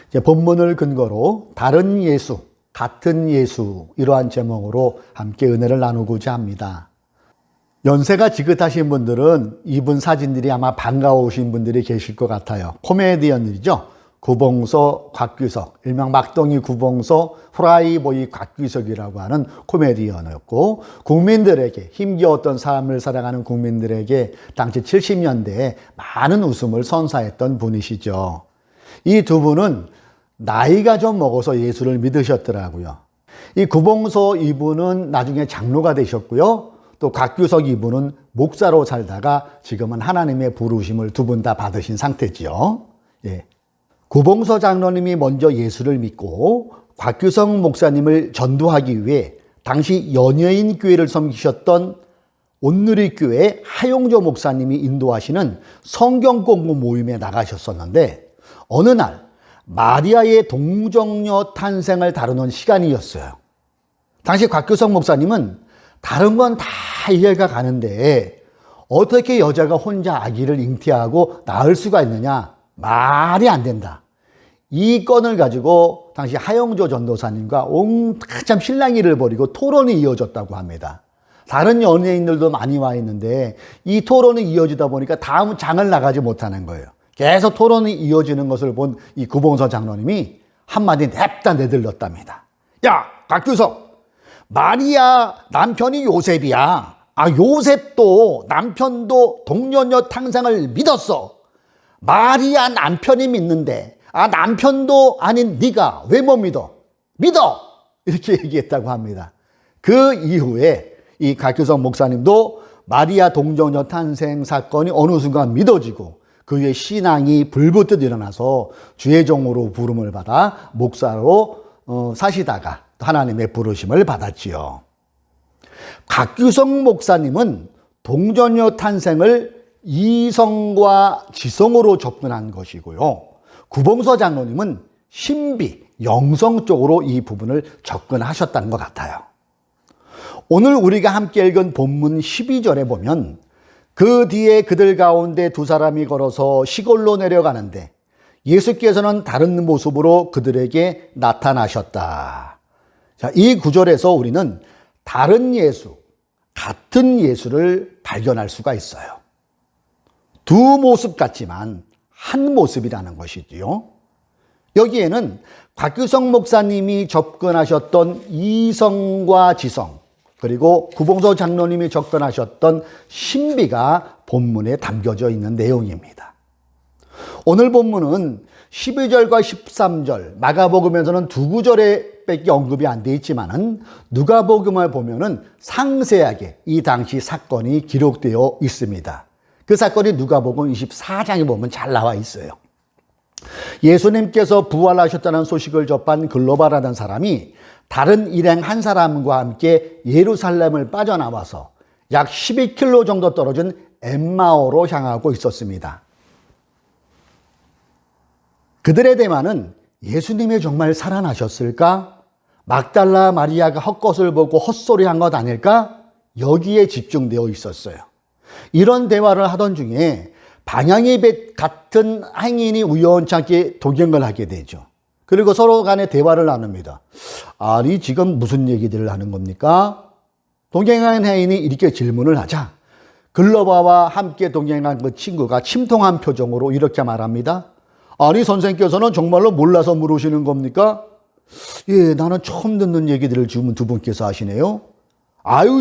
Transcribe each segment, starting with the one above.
이제 본문을 근거로 다른 예수, 같은 예수 이러한 제목으로 함께 은혜를 나누고자 합니다. 연세가 지긋하신 분들은 이분 사진들이 아마 반가우신 분들이 계실 것 같아요. 코미디언들이죠. 구봉서, 곽규석, 일명 막동이 구봉서, 후라이보이 곽규석이라고 하는 코미디언이었고, 국민들에게, 힘겨웠던 삶을 살아가는 국민들에게 당시 70년대에 많은 웃음을 선사했던 분이시죠. 이 두 분은 나이가 좀 먹어서 예수를 믿으셨더라고요. 이 구봉서 이분은 나중에 장로가 되셨고요. 또 곽규석 이분은 목사로 살다가 지금은 하나님의 부르심을 두 분 다 받으신 상태지요. 예. 구봉서 장로님이 먼저 예수를 믿고 곽규석 목사님을 전도하기 위해 당시 연예인 교회를 섬기셨던 온누리교회 하용조 목사님이 인도하시는 성경 공부 모임에 나가셨었는데, 어느 날 마리아의 동정녀 탄생을 다루는 시간이었어요. 당시 곽규석 목사님은 다른 건 다 이해가 가는데 어떻게 여자가 혼자 아기를 잉태하고 낳을 수가 있느냐, 말이 안 된다. 이 건을 가지고 당시 하용조 전도사님과 한참 실랑이를 벌이고 토론이 이어졌다고 합니다. 다른 연예인들도 많이 와 있는데 이 토론이 이어지다 보니까 다음 장을 나가지 못하는 거예요. 계속 토론이 이어지는 것을 본 이 구봉서 장로님이 한마디 냅다 내들렀답니다. 야, 곽규석, 마리아 남편이 요셉이야. 요셉도 남편도 동년녀 탄생을 믿었어. 마리아 남편이 믿는데 남편도 아닌 네가 왜 못 믿어? 믿어! 이렇게 얘기했다고 합니다. 그 이후에 이 곽규석 목사님도 마리아 동정녀 탄생 사건이 어느 순간 믿어지고 그의 신앙이 불붙듯 일어나서 주의 종으로 부름을 받아 목사로 사시다가 하나님의 부르심을 받았지요. 곽규석 목사님은 동정녀 탄생을 이성과 지성으로 접근한 것이고요. 구봉서 장로님은 신비, 영성 쪽으로 이 부분을 접근하셨다는 것 같아요. 오늘 우리가 함께 읽은 본문 12절에 보면 그 뒤에 그들 가운데 두 사람이 걸어서 시골로 내려가는데 예수께서는 다른 모습으로 그들에게 나타나셨다. 자, 이 구절에서 우리는 다른 예수, 같은 예수를 발견할 수가 있어요. 두 모습 같지만 한 모습이라는 것이지요. 여기에는 곽규석 목사님이 접근하셨던 이성과 지성, 그리고 구봉서 장로님이 접근하셨던 신비가 본문에 담겨져 있는 내용입니다. 오늘 본문은 12절과 13절, 마가복음에서는 두 구절에 밖에 언급이 안 돼 있지만은 누가복음을 보면은 상세하게 이 당시 사건이 기록되어 있습니다. 그 사건이 누가복음 24장에 보면 잘 나와 있어요. 예수님께서 부활하셨다는 소식을 접한 글로바라는 사람이 다른 일행 한 사람과 함께 예루살렘을 빠져나와서 약 12km 정도 떨어진 엠마오로 향하고 있었습니다. 그들의 대화는 예수님이 정말 살아나셨을까? 막달라 마리아가 헛것을 보고 헛소리한 것 아닐까? 여기에 집중되어 있었어요. 이런 대화를 하던 중에 방향이 같은 행인이 우연찮게 동행을 하게 되죠. 그리고 서로 간에 대화를 나눕니다. 아니, 지금 무슨 얘기들을 하는 겁니까? 동행한 행인이 이렇게 질문을 하자 글로바와 함께 동행한 그 친구가 침통한 표정으로 이렇게 말합니다. 아니, 선생님께서는 정말로 몰라서 물으시는 겁니까? 예, 나는 처음 듣는 얘기들을 지금 두 분께서 하시네요.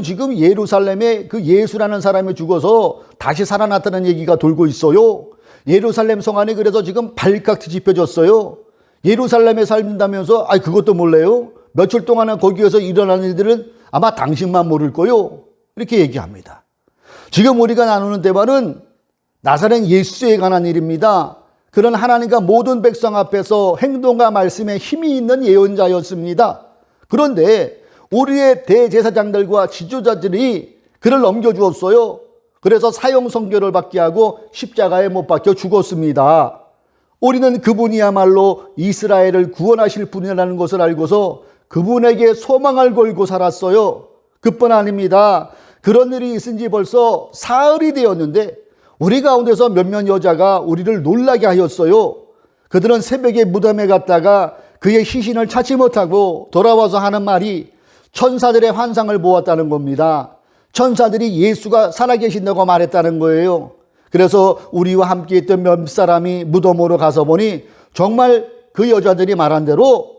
지금 예루살렘에 그 예수라는 사람이 죽어서 다시 살아났다는 얘기가 돌고 있어요. 예루살렘 성 안에 그래서 지금 발칵 뒤집혀졌어요. 예루살렘에 살린다면서 그것도 몰라요? 며칠 동안은 거기에서 일어난 일들은 아마 당신만 모를 거요. 이렇게 얘기합니다. 지금 우리가 나누는 대화는 나사렛 예수에 관한 일입니다. 그런 하나님과 모든 백성 앞에서 행동과 말씀에 힘이 있는 예언자였습니다. 그런데 우리의 대제사장들과 지도자들이 그를 넘겨주었어요. 그래서 사형 선고를 받게 하고 십자가에 못 박혀 죽었습니다. 우리는 그분이야말로 이스라엘을 구원하실 분이라는 것을 알고서 그분에게 소망을 걸고 살았어요. 그뿐 아닙니다. 그런 일이 있은 지 벌써 사흘이 되었는데 우리 가운데서 몇몇 여자가 우리를 놀라게 하였어요. 그들은 새벽에 무덤에 갔다가 그의 시신을 찾지 못하고 돌아와서 하는 말이 천사들의 환상을 보았다는 겁니다. 천사들이 예수가 살아계신다고 말했다는 거예요. 그래서 우리와 함께 있던 몇 사람이 무덤으로 가서 보니 정말 그 여자들이 말한 대로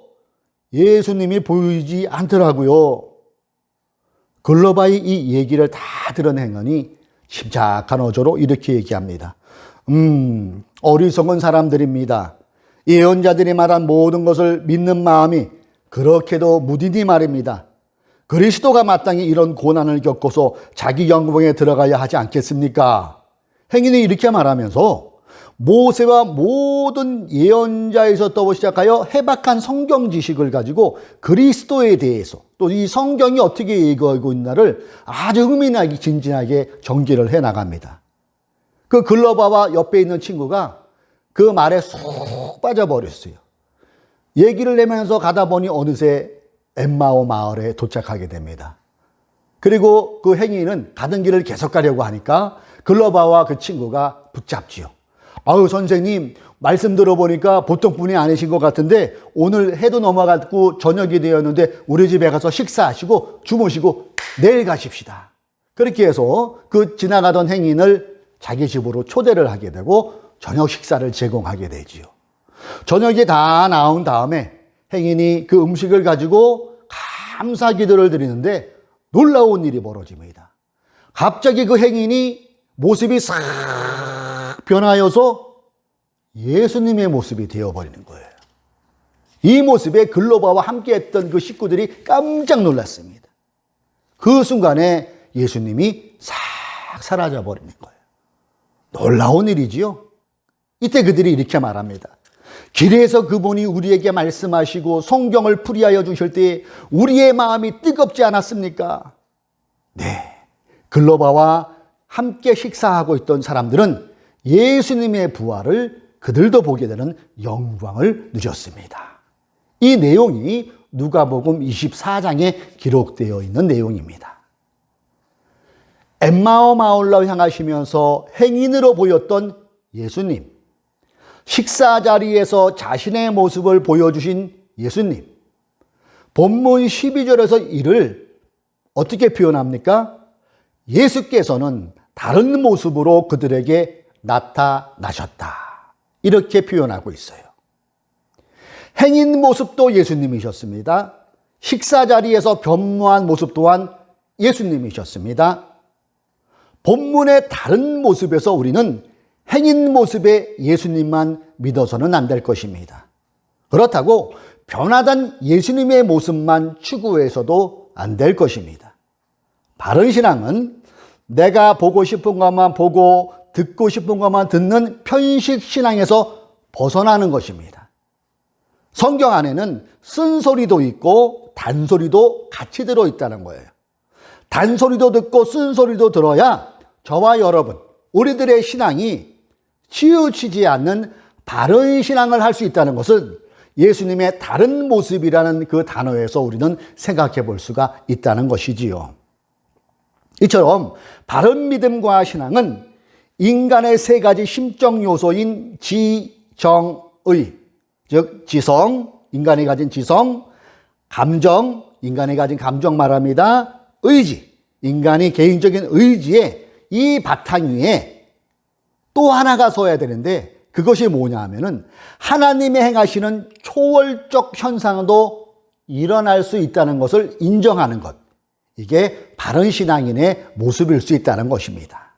예수님이 보이지 않더라고요. 글로바의 이 얘기를 다 들은 행언이 침착한 어조로 이렇게 얘기합니다. 어리석은 사람들입니다. 예언자들이 말한 모든 것을 믿는 마음이 그렇게도 무디니 말입니다. 그리스도가 마땅히 이런 고난을 겪고서 자기 영광에 들어가야 하지 않겠습니까? 행인이 이렇게 말하면서 모세와 모든 예언자에서부터 시작하여 해박한 성경 지식을 가지고 그리스도에 대해서 또 이 성경이 어떻게 얘기하고 있나를 아주 흥미나게 진진하게 전개를 해 나갑니다. 그 글로바와 옆에 있는 친구가 그 말에 쏙 빠져버렸어요. 얘기를 내면서 가다 보니 어느새 엠마오 마을에 도착하게 됩니다. 그리고 그 행인은 가던 길을 계속 가려고 하니까 글로바와 그 친구가 붙잡지요. 아유, 선생님, 말씀 들어보니까 보통 분이 아니신 것 같은데 오늘 해도 넘어갔고 저녁이 되었는데 우리 집에 가서 식사하시고 주무시고 내일 가십시다. 그렇게 해서 그 지나가던 행인을 자기 집으로 초대를 하게 되고 저녁 식사를 제공하게 되지요. 저녁이 다 나온 다음에 행인이 그 음식을 가지고 감사 기도를 드리는데 놀라운 일이 벌어집니다. 갑자기 그 행인이 모습이 싹 변하여서 예수님의 모습이 되어버리는 거예요. 이 모습에 글로바와 함께했던 그 식구들이 깜짝 놀랐습니다. 그 순간에 예수님이 싹 사라져버리는 거예요. 놀라운 일이지요. 이때 그들이 이렇게 말합니다. 길에서 그분이 우리에게 말씀하시고 성경을 풀이하여 주실 때 우리의 마음이 뜨겁지 않았습니까? 네, 글로바와 함께 식사하고 있던 사람들은 예수님의 부활을 그들도 보게 되는 영광을 누렸습니다. 이 내용이 누가복음 24장에 기록되어 있는 내용입니다. 엠마오 마을로 향하시면서 행인으로 보였던 예수님, 식사 자리에서 자신의 모습을 보여주신 예수님, 본문 12절에서 이를 어떻게 표현합니까? 예수께서는 다른 모습으로 그들에게 나타나셨다. 이렇게 표현하고 있어요. 행인 모습도 예수님이셨습니다. 식사 자리에서 변모한 모습 또한 예수님이셨습니다. 본문의 다른 모습에서 우리는 행인 모습의 예수님만 믿어서는 안 될 것입니다. 그렇다고 변화된 예수님의 모습만 추구해서도 안 될 것입니다. 바른 신앙은 내가 보고 싶은 것만 보고 듣고 싶은 것만 듣는 편식 신앙에서 벗어나는 것입니다. 성경 안에는 쓴소리도 있고 단소리도 같이 들어있다는 거예요. 단소리도 듣고 쓴소리도 들어야 저와 여러분, 우리들의 신앙이 치우치지 않는 바른 신앙을 할 수 있다는 것을 예수님의 다른 모습이라는 그 단어에서 우리는 생각해 볼 수가 있다는 것이지요. 이처럼 바른 믿음과 신앙은 인간의 세 가지 심적 요소인 지정의, 즉 지성, 인간이 가진 지성, 감정, 인간이 가진 감정 말합니다. 의지, 인간이 개인적인 의지에 이 바탕 위에 또 하나가 서야 되는데 그것이 뭐냐 하면은 하나님이 행하시는 초월적 현상도 일어날 수 있다는 것을 인정하는 것. 이게 바른 신앙인의 모습일 수 있다는 것입니다.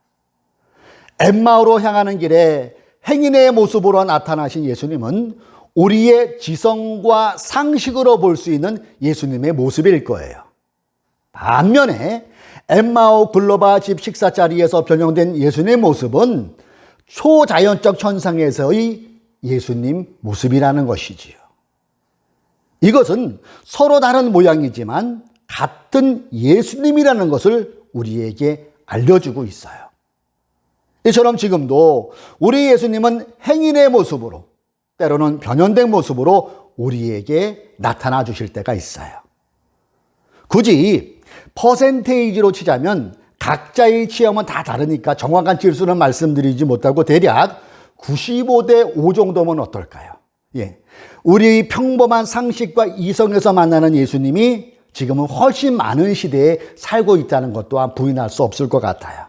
엠마오로 향하는 길에 행인의 모습으로 나타나신 예수님은 우리의 지성과 상식으로 볼 수 있는 예수님의 모습일 거예요. 반면에 엠마오 글로바 집 식사 자리에서 변형된 예수님의 모습은 초자연적 현상에서의 예수님 모습이라는 것이지요. 이것은 서로 다른 모양이지만 같은 예수님이라는 것을 우리에게 알려주고 있어요. 이처럼 지금도 우리 예수님은 행인의 모습으로, 때로는 변형된 모습으로 우리에게 나타나 주실 때가 있어요. 굳이 퍼센테이지로 치자면 각자의 체험은 다 다르니까 정확한 질수는 말씀드리지 못하고 대략 95대 5 정도면 어떨까요? 예. 우리 평범한 상식과 이성에서 만나는 예수님이 지금은 훨씬 많은 시대에 살고 있다는 것 또한 부인할 수 없을 것 같아요.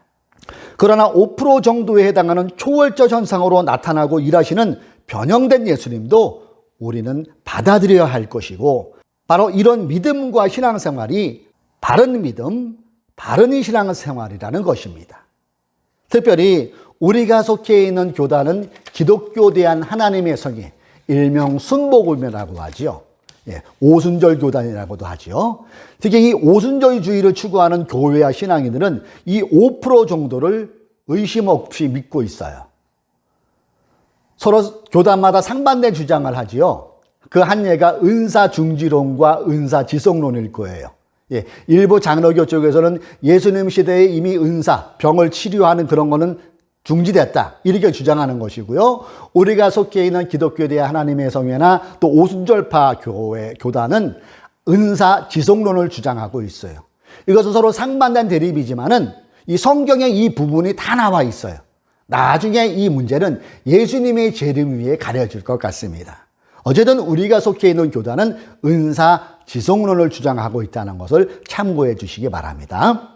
그러나 5% 정도에 해당하는 초월적 현상으로 나타나고 일하시는 변형된 예수님도 우리는 받아들여야 할 것이고, 바로 이런 믿음과 신앙생활이 바른 믿음, 바른 신앙생활이라는 것입니다. 특별히 우리가 속해 있는 교단은 기독교 대한 하나님의 성에 일명 순복음이라고 하지요. 예, 오순절 교단이라고도 하지요. 특히 이 오순절주의를 추구하는 교회와 신앙인들은 이 5% 정도를 의심 없이 믿고 있어요. 서로 교단마다 상반된 주장을 하지요. 그 한 예가 은사중지론과 은사지속론일 거예요. 예, 일부 장로교 쪽에서는 예수님 시대에 이미 은사, 병을 치료하는 그런 거는 중지됐다, 이렇게 주장하는 것이고요. 우리가 속해 있는 기독교에 대한 하나님의 성회나 또 오순절파 교회, 교단은 은사지속론을 주장하고 있어요. 이것은 서로 상반된 대립이지만은 이 성경에 이 부분이 다 나와 있어요. 나중에 이 문제는 예수님의 재림 위에 가려질 것 같습니다. 어쨌든 우리가 속해 있는 교단은 은사지속론을 주장하고 있다는 것을 참고해 주시기 바랍니다.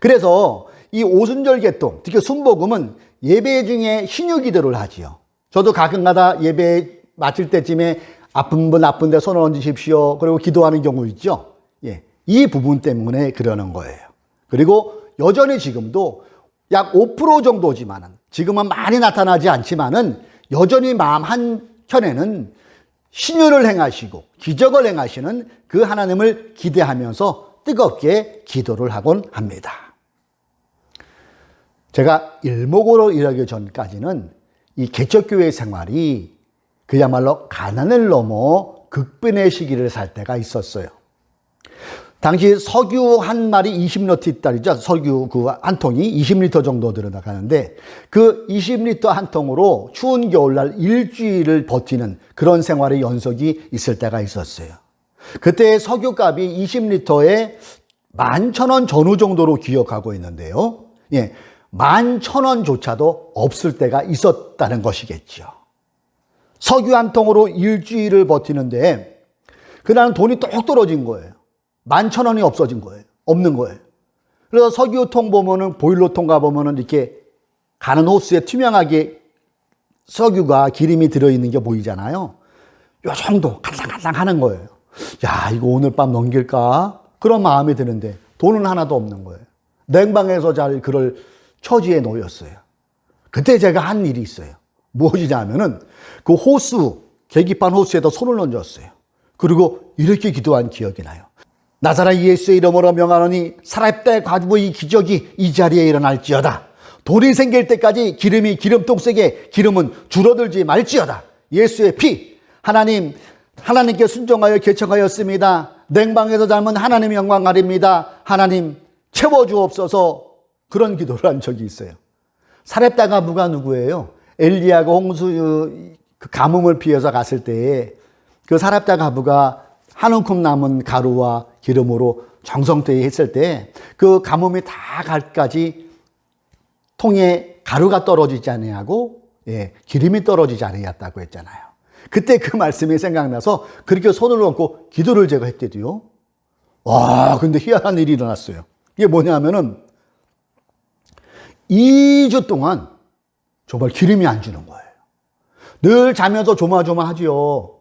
그래서 이 오순절 개통, 특히 순복음은 예배 중에 신유 기도를 하지요. 저도 가끔가다 예배 마칠 때쯤에 아픈 분 아픈데 손을 얹으십시오, 그리고 기도하는 경우 있죠. 예, 이 부분 때문에 그러는 거예요. 그리고 여전히 지금도 약 5% 정도지만은, 지금은 많이 나타나지 않지만은 여전히 마음 한켠에는 신유를 행하시고 기적을 행하시는 그 하나님을 기대하면서 뜨겁게 기도를 하곤 합니다. 제가 일목으로 일하기 전까지는 이 개척교회 생활이 그야말로 가난을 넘어 극빈의 시기를 살 때가 있었어요. 당시 석유 한 마리 20리터짜리죠. 석유 그 한 통이 20리터 정도 들어가는데, 그 20리터 한 통으로 추운 겨울날 일주일을 버티는 그런 생활의 연속이 있을 때가 있었어요. 그때 석유값이 20리터에 11,000원 전후 정도로 기억하고 있는데요. 예, 11,000원조차도 없을 때가 있었다는 것이겠죠. 석유 한 통으로 일주일을 버티는데 그날은 돈이 똑 떨어진 거예요. 11,000원이 없어진 거예요. 없는 거예요. 그래서 석유통 보면은, 보일러통 가보면은 이렇게 가는 호스에 투명하게 석유가 기름이 들어있는 게 보이잖아요. 요 정도 갈랑갈랑 하는 거예요. 야, 이거 오늘 밤 넘길까? 그런 마음이 드는데 돈은 하나도 없는 거예요. 냉방에서 잘 그럴 처지에 놓였어요. 그때 제가 한 일이 있어요. 무엇이냐면은 그 호수, 계기판 호수에다 손을 얹었어요. 그리고 이렇게 기도한 기억이 나요. 나사렛 예수의 이름으로 명하노니 사렙대 과부의 기적이 이 자리에 일어날지어다. 돌이 생길 때까지 기름이 기름통 속에 기름은 줄어들지 말지어다. 예수의 피, 하나님께 순종하여 개척하였습니다. 냉방에서 잠은 하나님의 영광 가립니다. 하나님 채워주옵소서. 그런 기도를 한 적이 있어요. 사렙다 과부가 누구예요? 엘리야가 홍수 그 가뭄을 피해서 갔을 때에 그 사렙다 과부가 한 움큼 남은 가루와 기름으로 정성되이 했을 때 그 가뭄이 다 갈까지 통에 가루가 떨어지지 아니하고, 예, 기름이 떨어지지 아니했다고 했잖아요. 그때 그 말씀이 생각나서 그렇게 손을 얹고 기도를 제가 했대도요. 와, 근데 희한한 일이 일어났어요. 이게 뭐냐면은 2주 동안 정말 기름이 안 주는 거예요. 늘 자면서 조마조마하지요.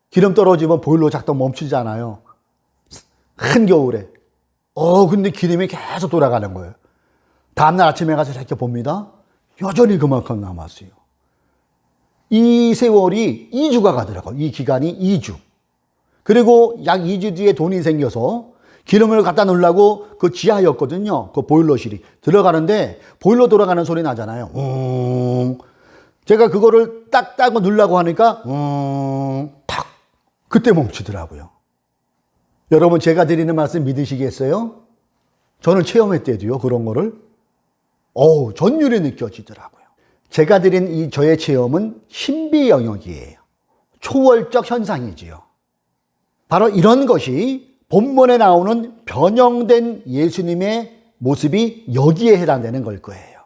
기름 떨어지면 보일러 작동 멈추잖아요. 한겨울에. 근데 기름이 계속 돌아가는 거예요. 다음날 아침에 가서 이렇게 봅니다. 여전히 그만큼 남았어요. 이 세월이 2주가 가더라고요. 이 기간이 2주. 그리고 약 2주 뒤에 돈이 생겨서 기름을 갖다 넣으려고 그 지하였거든요. 그 보일러실이. 들어가는데 보일러 돌아가는 소리 나잖아요. 제가 그거를 딱 따고 누르려고 하니까 탁, 그때 멈추더라고요. 여러분, 제가 드리는 말씀 믿으시겠어요? 저는 체험했대도요, 그런 거를. 전율이 느껴지더라고요. 제가 드린 이 저의 체험은 신비 영역이에요. 초월적 현상이지요. 바로 이런 것이 본문에 나오는 변형된 예수님의 모습이 여기에 해당되는 걸 거예요.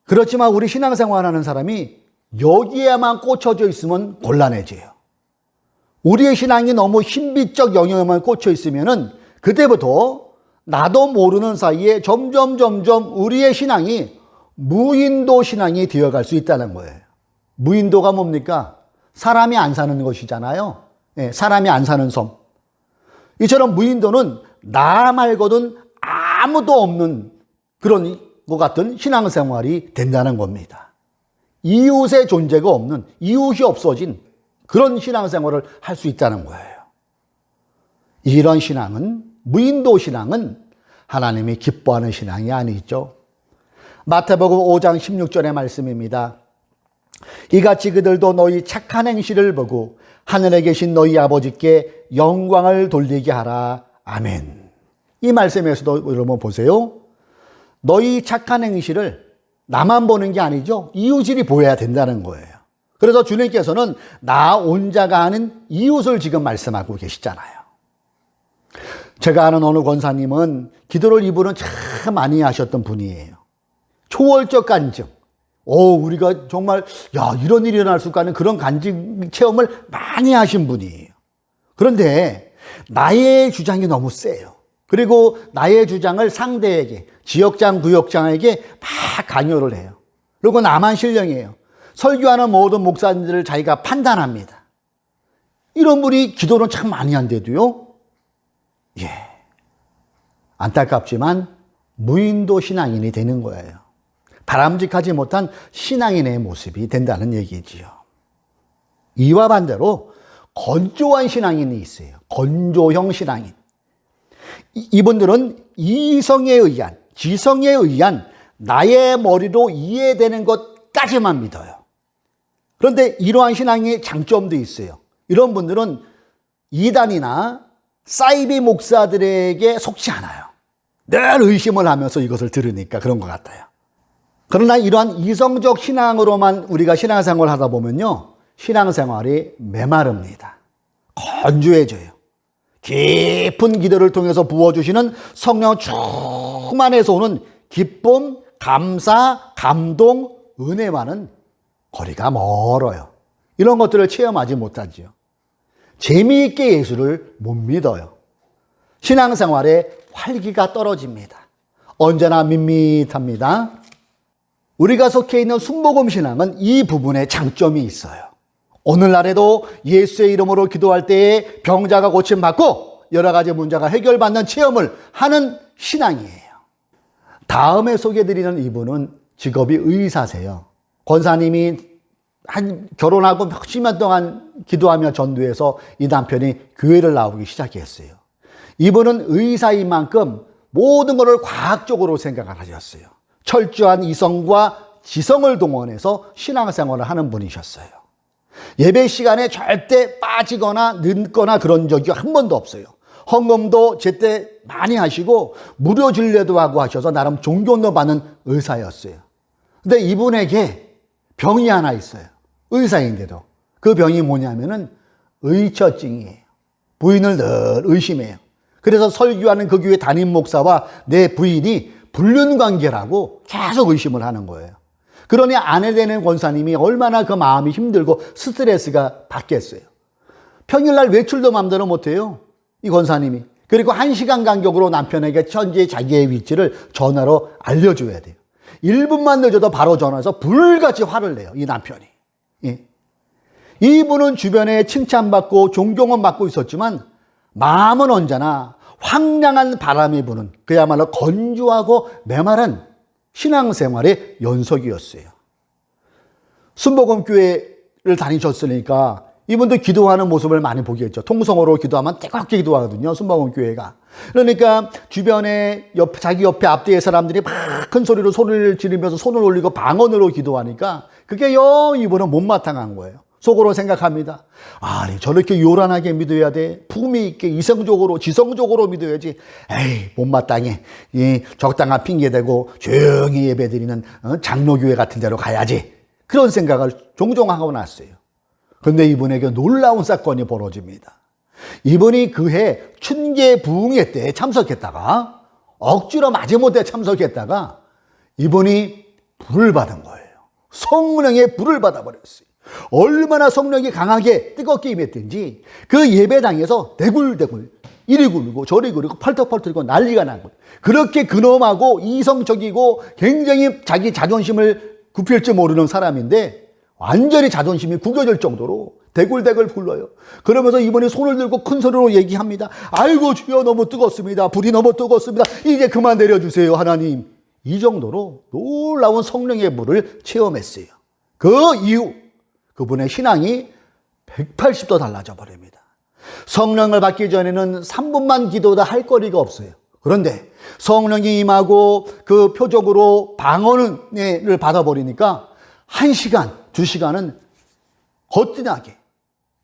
그렇지만 우리 신앙생활하는 사람이 여기에만 꽂혀져 있으면 곤란해져요. 우리의 신앙이 너무 신비적 영역에만 꽂혀 있으면은 그때부터 나도 모르는 사이에 점점 우리의 신앙이 무인도 신앙이 되어갈 수 있다는 거예요. 무인도가 뭡니까? 사람이 안 사는 것이잖아요. 네, 사람이 안 사는 섬. 이처럼 무인도는 나 말고는 아무도 없는 그런 것 같은 신앙생활이 된다는 겁니다. 이웃의 존재가 없는, 이웃이 없어진 그런 신앙생활을 할 수 있다는 거예요. 이런 신앙은, 무인도 신앙은 하나님이 기뻐하는 신앙이 아니죠. 마태복음 5장 16절의 말씀입니다. 이같이 그들도 너희 착한 행실을 보고 하늘에 계신 너희 아버지께 영광을 돌리게 하라. 아멘. 이 말씀에서도 여러분 보세요. 너희 착한 행실을 나만 보는 게 아니죠. 이웃이 보여야 된다는 거예요. 그래서 주님께서는 나 온자가 하는 이웃을 지금 말씀하고 계시잖아요. 제가 아는 어느 권사님은 기도를 이분은 참 많이 하셨던 분이에요. 초월적 간증. 우리가 정말 이런 일이 일어날 수가 있는 그런 간증 체험을 많이 하신 분이에요. 그런데 나의 주장이 너무 세요. 그리고 나의 주장을 상대에게, 지역장, 구역장에게 막 강요를 해요. 그리고 나만 신령해요. 설교하는 모든 목사님들을 자기가 판단합니다. 이런 분이 기도는 참 많이 한데도요. 안타깝지만 무인도 신앙인이 되는 거예요. 바람직하지 못한 신앙인의 모습이 된다는 얘기지요. 이와 반대로 건조한 신앙인이 있어요. 건조형 신앙인. 이분들은 이성에 의한, 지성에 의한 나의 머리로 이해되는 것까지만 믿어요. 그런데 이러한 신앙의 장점도 있어요. 이런 분들은 이단이나 사이비 목사들에게 속지 않아요. 늘 의심을 하면서 이것을 들으니까 그런 것 같아요. 그러나 이러한 이성적 신앙으로만 우리가 신앙생활을 하다 보면요, 신앙생활이 메마릅니다. 건조해져요. 깊은 기도를 통해서 부어주시는 성령 충만해서 오는 기쁨, 감사, 감동, 은혜와는 거리가 멀어요. 이런 것들을 체험하지 못하지요. 재미있게 예수를 못 믿어요. 신앙생활에 활기가 떨어집니다. 언제나 밋밋합니다. 우리가 속해 있는 순복음 신앙은 이 부분에 장점이 있어요. 오늘날에도 예수의 이름으로 기도할 때에 병자가 고침받고 여러 가지 문제가 해결받는 체험을 하는 신앙이에요. 다음에 소개해드리는 이분은 직업이 의사세요. 권사님이 결혼하고 몇십 년 동안 기도하며 전도해서 이 남편이 교회를 나오기 시작했어요. 이분은 의사인 만큼 모든 것을 과학적으로 생각을 하셨어요. 철저한 이성과 지성을 동원해서 신앙생활을 하는 분이셨어요. 예배 시간에 절대 빠지거나 늦거나 그런 적이 한 번도 없어요. 헌금도 제때 많이 하시고 무료 진료도 하고 하셔서 나름 존경도 받는 의사였어요. 근데 이분에게 병이 하나 있어요. 의사인데도. 그 병이 뭐냐면은 의처증이에요. 부인을 늘 의심해요. 그래서 설교하는 그 교회 담임 목사와 내 부인이 불륜관계라고 계속 의심을 하는 거예요. 그러니 아내 되는 권사님이 얼마나 그 마음이 힘들고 스트레스가 받겠어요. 평일날 외출도 마음대로 못해요. 이 권사님이. 그리고 1시간 간격으로 남편에게 현재 자기의 위치를 전화로 알려줘야 돼요. 1분만 늦어도 바로 전화해서 불같이 화를 내요. 이 남편이. 예. 이분은 주변에 칭찬받고 존경은 받고 있었지만 마음은 언제나 황량한 바람이 부는 그야말로 건조하고 메마른 신앙생활의 연속이었어요. 순복음교회를 다니셨으니까 이분도 기도하는 모습을 많이 보겠죠. 통성으로 기도하면 뜨겁게 기도하거든요. 순복음교회가. 그러니까 주변에 자기 옆에 앞뒤의 사람들이 막 큰 소리로 소리를 지르면서 손을 올리고 방언으로 기도하니까 그게 이분은 못마땅한 거예요. 속으로 생각합니다. 아니 저렇게 요란하게 믿어야 돼. 품위 있게 이성적으로 지성적으로 믿어야지. 에이 못마땅해. 적당한 핑계대고 조용히 예배드리는 장로교회 같은 데로 가야지. 그런 생각을 종종 하고 났어요. 그런데 이분에게 놀라운 사건이 벌어집니다. 이분이 그해 춘계 부흥회 때 참석했다가 억지로 마지못해 참석했다가 이분이 불을 받은 거예요. 성령의 불을 받아버렸어요. 얼마나 성령이 강하게 뜨겁게 임했든지 그 예배당에서 대굴대굴 이리 굴고 저리 굴고 펄떡펄떡이고 난리가 나고, 그렇게 근엄하고 이성적이고 굉장히 자기 자존심을 굽힐 줄 모르는 사람인데 완전히 자존심이 구겨질 정도로 대굴대굴 굴러요. 그러면서 이번에 손을 들고 큰 소리로 얘기합니다. 아이고 주여, 너무 뜨겁습니다. 불이 너무 뜨겁습니다. 이제 그만 내려주세요 하나님. 이 정도로 놀라운 성령의 불을 체험했어요. 그 이후 그분의 신앙이 180도 달라져 버립니다. 성령을 받기 전에는 3분만 기도도 할 거리가 없어요. 그런데 성령이 임하고 그 표적으로 방언을 받아버리니까 1시간, 2시간은 거뜬하게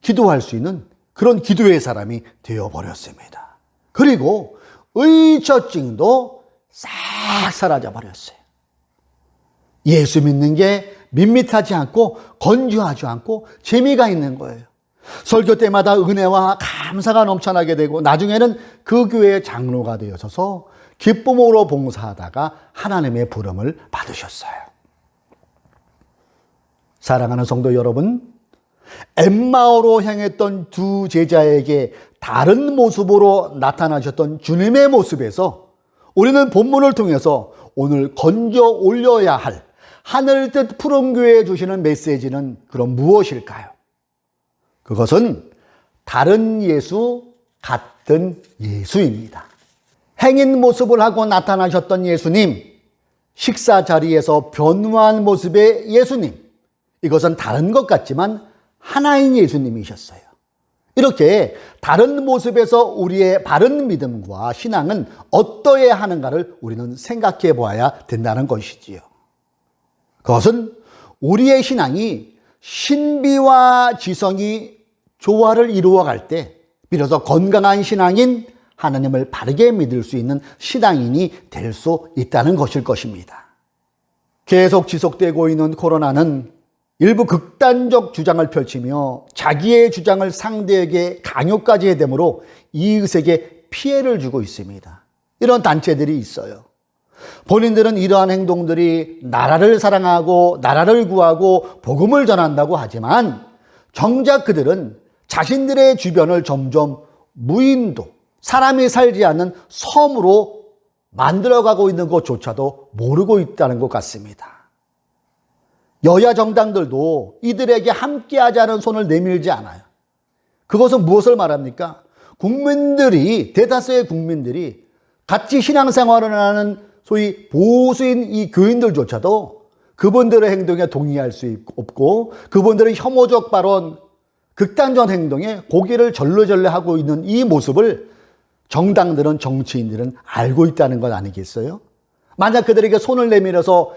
기도할 수 있는 그런 기도의 사람이 되어버렸습니다. 그리고 의처증도 싹 사라져버렸어요. 예수 믿는 게 밋밋하지 않고 건조하지 않고 재미가 있는 거예요. 설교 때마다 은혜와 감사가 넘쳐나게 되고 나중에는 그 교회의 장로가 되어서서 기쁨으로 봉사하다가 하나님의 부름을 받으셨어요. 사랑하는 성도 여러분, 엠마오로 향했던 두 제자에게 다른 모습으로 나타나셨던 주님의 모습에서 우리는 본문을 통해서 오늘 건져 올려야 할 하늘 뜻 푸른 교회에 주시는 메시지는 그럼 무엇일까요? 그것은 다른 예수, 같은 예수입니다. 행인 모습을 하고 나타나셨던 예수님, 식사 자리에서 변화한 모습의 예수님, 이것은 다른 것 같지만 하나인 예수님이셨어요. 이렇게 다른 모습에서 우리의 바른 믿음과 신앙은 어떠해야 하는가를 우리는 생각해 보아야 된다는 것이지요. 그것은 우리의 신앙이 신비와 지성이 조화를 이루어갈 때 비로소 건강한 신앙인, 하나님을 바르게 믿을 수 있는 신앙인이 될 수 있다는 것일 것입니다. 계속 지속되고 있는 코로나는 일부 극단적 주장을 펼치며 자기의 주장을 상대에게 강요까지 해대므로 이웃에게 피해를 주고 있습니다. 이런 단체들이 있어요. 본인들은 이러한 행동들이 나라를 사랑하고 나라를 구하고 복음을 전한다고 하지만 정작 그들은 자신들의 주변을 점점 무인도, 사람이 살지 않는 섬으로 만들어가고 있는 것조차도 모르고 있다는 것 같습니다. 여야 정당들도 이들에게 함께하자는 손을 내밀지 않아요. 그것은 무엇을 말합니까? 국민들이, 대다수의 국민들이 같이 신앙생활을 하는 소위 보수인 이 교인들조차도 그분들의 행동에 동의할 수 없고 그분들의 혐오적 발언, 극단적 행동에 고개를 절레절레 하고 있는 이 모습을 정당들은, 정치인들은 알고 있다는 것 아니겠어요? 만약 그들에게 손을 내밀어서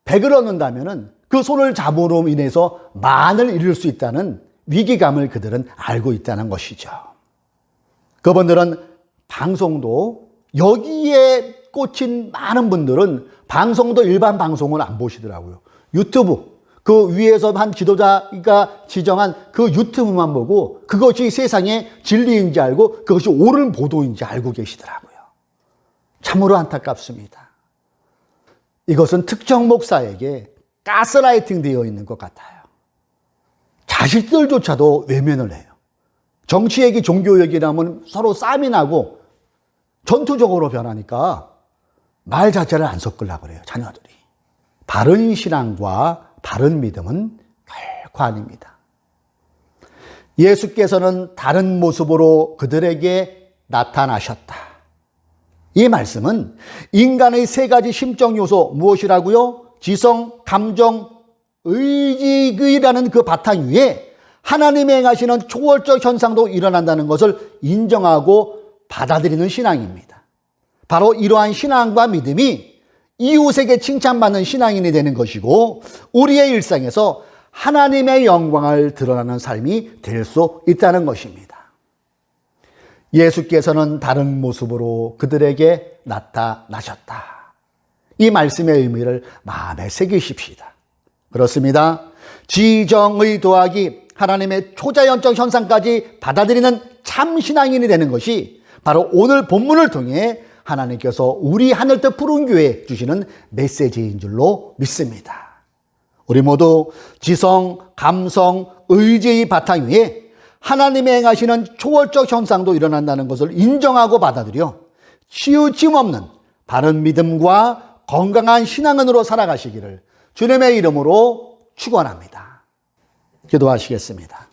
100을 얻는다면 그 손을 잡음으로 인해서 만을 잃을 수 있다는 위기감을 그들은 알고 있다는 것이죠. 그분들은 방송도, 여기에 꽂힌 많은 분들은 방송도 일반 방송을 안 보시더라고요. 유튜브, 그 위에서 한 지도자가 지정한 그 유튜브만 보고 그것이 세상의 진리인지 알고 그것이 옳은 보도인지 알고 계시더라고요. 참으로 안타깝습니다. 이것은 특정 목사에게 가스라이팅 되어 있는 것 같아요. 자식들조차도 외면을 해요. 정치 얘기, 종교 얘기라면 서로 싸움이 나고 전투적으로 변하니까 말 자체를 안 섞으려고 그래요, 자녀들이. 바른 신앙과 바른 믿음은 결코 아닙니다. 예수께서는 다른 모습으로 그들에게 나타나셨다. 이 말씀은 인간의 세 가지 심적 요소, 무엇이라고요? 지성, 감정, 의지라는 그 바탕 위에 하나님이 행하시는 초월적 현상도 일어난다는 것을 인정하고 받아들이는 신앙입니다. 바로 이러한 신앙과 믿음이 이웃에게 칭찬받는 신앙인이 되는 것이고 우리의 일상에서 하나님의 영광을 드러나는 삶이 될 수 있다는 것입니다. 예수께서는 다른 모습으로 그들에게 나타나셨다. 이 말씀의 의미를 마음에 새기십시다. 그렇습니다. 지정의 도하기, 하나님의 초자연적 현상까지 받아들이는 참 신앙인이 되는 것이 바로 오늘 본문을 통해 하나님께서 우리 하늘뜻 푸른 교회에 주시는 메시지인 줄로 믿습니다. 우리 모두 지성, 감성, 의지의 바탕 위에 하나님의 행하시는 초월적 현상도 일어난다는 것을 인정하고 받아들여 치우침 없는 바른 믿음과 건강한 신앙은으로 살아가시기를 주님의 이름으로 축원합니다. 기도하시겠습니다.